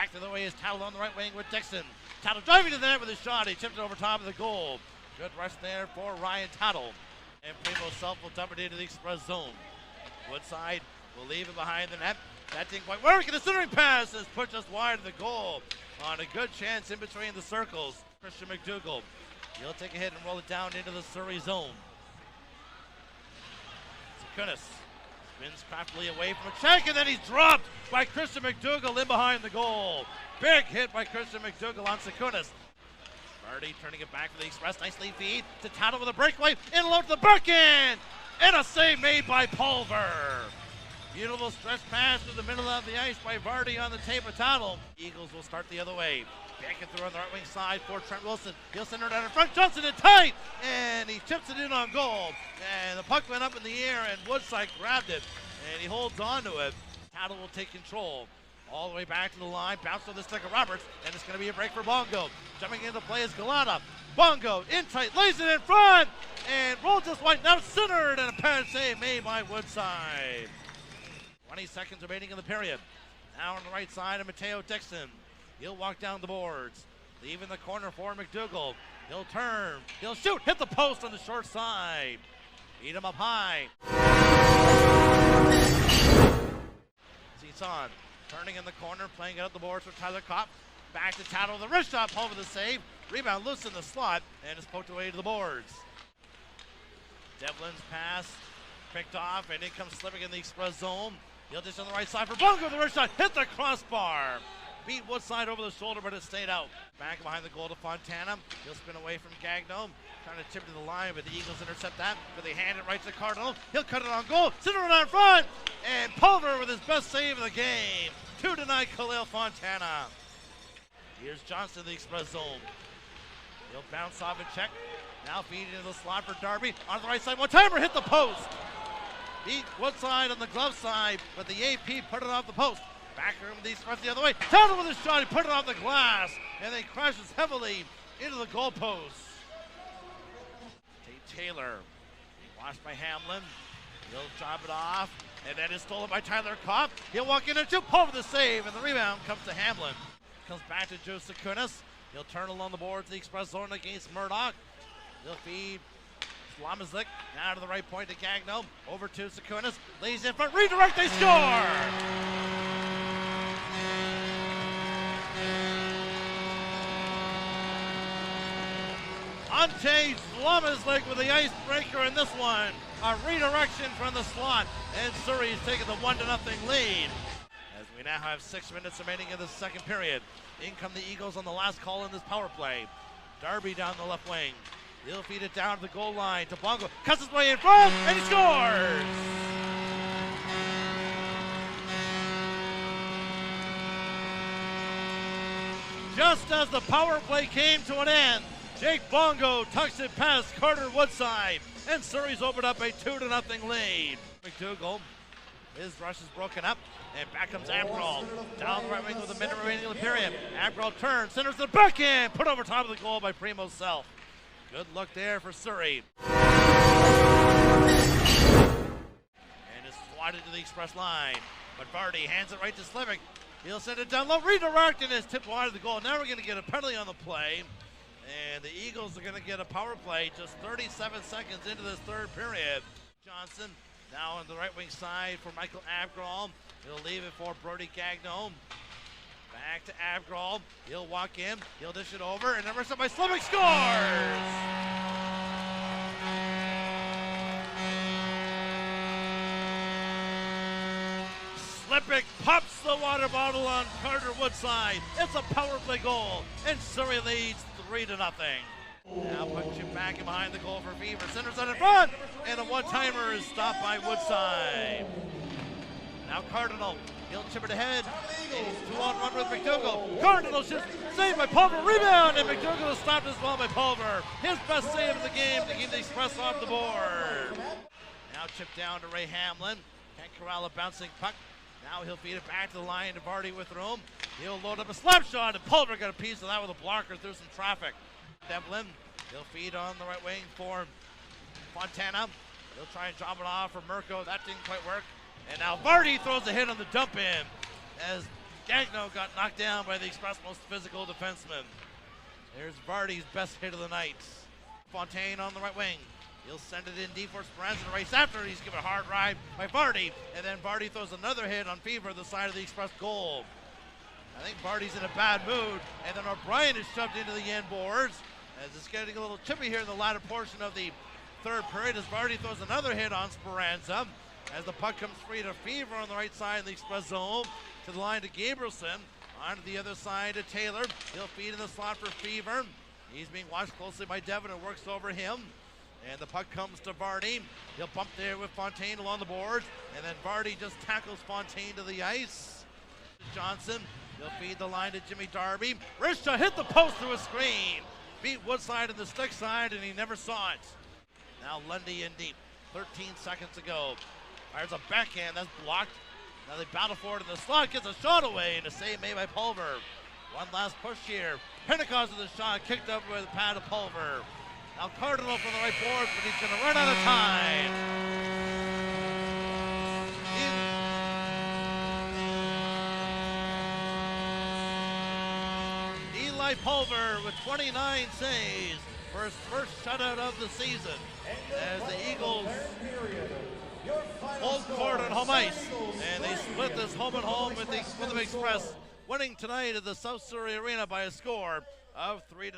Back to the way is Tattle on the right wing with Dixon. Tattle driving to the net with a shot. He tipped it over top of the goal. Good rush there for Ryan Tattle. And Primo Self will dump it into the Express zone. Woodside will leave it behind the net. That didn't quite work, and the centering pass is put just wide of the goal. On a good chance in between the circles. Christian McDougall. He'll take a hit and roll it down into the Surrey zone. Sakunis spins craftily away from a check, and then he's dropped by Christian McDougall in behind the goal. Big hit by Christian McDougall on Sakunis. Vardy turning it back for the Express. Nicely feed to Tattle with a breakaway. In low to the backhand. And a save made by Pulver. Beautiful stretch pass to the middle of the ice by Vardy on the tape of Tattle. Eagles will start the other way. Back it through on the right wing side for Trent Wilson. He'll send her down in front. Johnson in tight. And he chips it in on goal. And the puck went up in the air and Woodside grabbed it. And he holds on to it. Tattle will take control. All the way back to the line, bounce to the stick of Roberts, and it's going to be a break for Bongo. Jumping into play is Galata. Bongo in tight, lays it in front, and rolls just wide, now centered, and a pad save made by Woodside. 20 seconds remaining in the period. Now on the right side of Mateo Dixon. He'll walk down the boards, leaving the corner for McDougall. He'll turn, he'll shoot, hit the post on the short side. Beat him up high. Season. Turning in the corner, playing it up the boards for Tyler Kopp. Back to Tattle, the wrist shot, Pulver the save. Rebound loose in the slot, and is poked away to the boards. Devlin's pass picked off, and it comes slipping in the Express zone. He'll dish on the right side for Bongo, the wrist shot, hit the crossbar. Beat Woodside over the shoulder, but it stayed out. Back behind the goal to Fontana. He'll spin away from Gagno. Trying to tip to the line, but the Eagles intercept that. But they hand it right to Cardinal. He'll cut it on goal. Center it on front. And Pulver with his best save of the game. 2-0 Khalil Fontana. Here's Johnson in the Express zone. He'll bounce off and check. Now feed into the slot for Darby. On the right side, one-timer hit the post. Beat Woodside on the glove side, but the AP put it off the post. Back room the Express the other way. Tattle with a shot. He put it off the glass. And then crashes heavily into the goalpost. Taylor, watched by Hamlin. He'll drop it off, and then it's stolen by Tyler Kopp. He'll walk in and shoot, Pulver the save, and the rebound comes to Hamlin. Comes back to Joe Sakunis. He'll turn along the boards to the Express zone against Murdoch. He'll feed Slamazik now to the right point to Gagno. Over to Sakunis. Lays in front, redirect, they score! Ante Slamazik with the icebreaker in this one. A redirection from the slot, and Surrey's taking the 1-0 lead. As we now have 6 minutes remaining in the second period. In come the Eagles on the last call in this power play. Darby down the left wing. He'll feed it down to the goal line to Bongo. Cuts his way in front, and he scores! Just as the power play came to an end, Jake Bongo tucks it past Carter Woodside, and Surrey's opened up a 2-0 lead. McDougall, his rush is broken up, and back comes Abgral. Down the right wing with a minute remaining in the period. Abgral turns, centers the backhand, put over top of the goal by Primo Self. Good look there for Surrey. And is swatted to the Express line, but Vardy hands it right to Slivic. He'll send it down low, redirect, and is tipped wide of the goal. Now we're going to get a penalty on the play. And the Eagles are going to get a power play just 37 seconds into this third period. Johnson now on the right wing side for Michael Abgral. He'll leave it for Brody Gagno. Back to Abgral. He'll walk in. He'll dish it over. And number 7 by Slivic scores! Slivic pops the water bottle on Carter Woodside. It's a power play goal. And Surrey leads 3-0. Now punch it back and behind the goal for Fever. Centers on in front, and a one-timer is stopped by Woodside. Now Cardinal, he'll chip it ahead. He's 2-on-1 with McDougall. Cardinal shoots, saved by Pulver, rebound, and McDougall is stopped as well by Pulver. His best save of the game to keep the Express off the board. Now chipped down to Ray Hamlin. Can't corral a bouncing puck. Now he'll feed it back to the line to Vardy with room. He'll load up a slap shot, and Pulver got a piece of that with a blocker through some traffic. Devlin, he'll feed on the right wing for Fontana. He'll try and drop it off for Mirko. That didn't quite work. And now Vardy throws a hit on the dump in as Gagnon got knocked down by the Express most physical defenseman. Here's Vardy's best hit of the night. Fontaine on the right wing. He'll send it in deep for Speranza to race after. He's given a hard ride by Vardy. And then Vardy throws another hit on Fever, the side of the Express goal. I think Vardy's in a bad mood. And then O'Brien is shoved into the end boards. As it's getting a little chippy here in the latter portion of the third period as Vardy throws another hit on Speranza. As the puck comes free to Fever on the right side of the Express zone. To the line to Gabrielson. On to the other side to Taylor. He'll feed in the slot for Fever. He's being watched closely by Devin and works over him. And the puck comes to Vardy. He'll bump there with Fontaine along the boards. And then Vardy just tackles Fontaine to the ice. Johnson, he'll feed the line to Jimmy Darby. Risha hit the post through a screen. Beat Woodside in the stick side and he never saw it. Now Lundy in deep, 13 seconds ago. There's a backhand, that's blocked. Now they battle forward in the slot, gets a shot away and a save made by Pulver. One last push here. Pentecost with a shot, kicked up with a pad of Pulver. Now Cardinal from the right board, but he's going to run out of time. Eli Pulver with 29 saves for his first shutout of the season. As the Eagles hold court on home ice, and they split this home and home with the Express, winning tonight at the South Surrey Arena by a score of 3-0.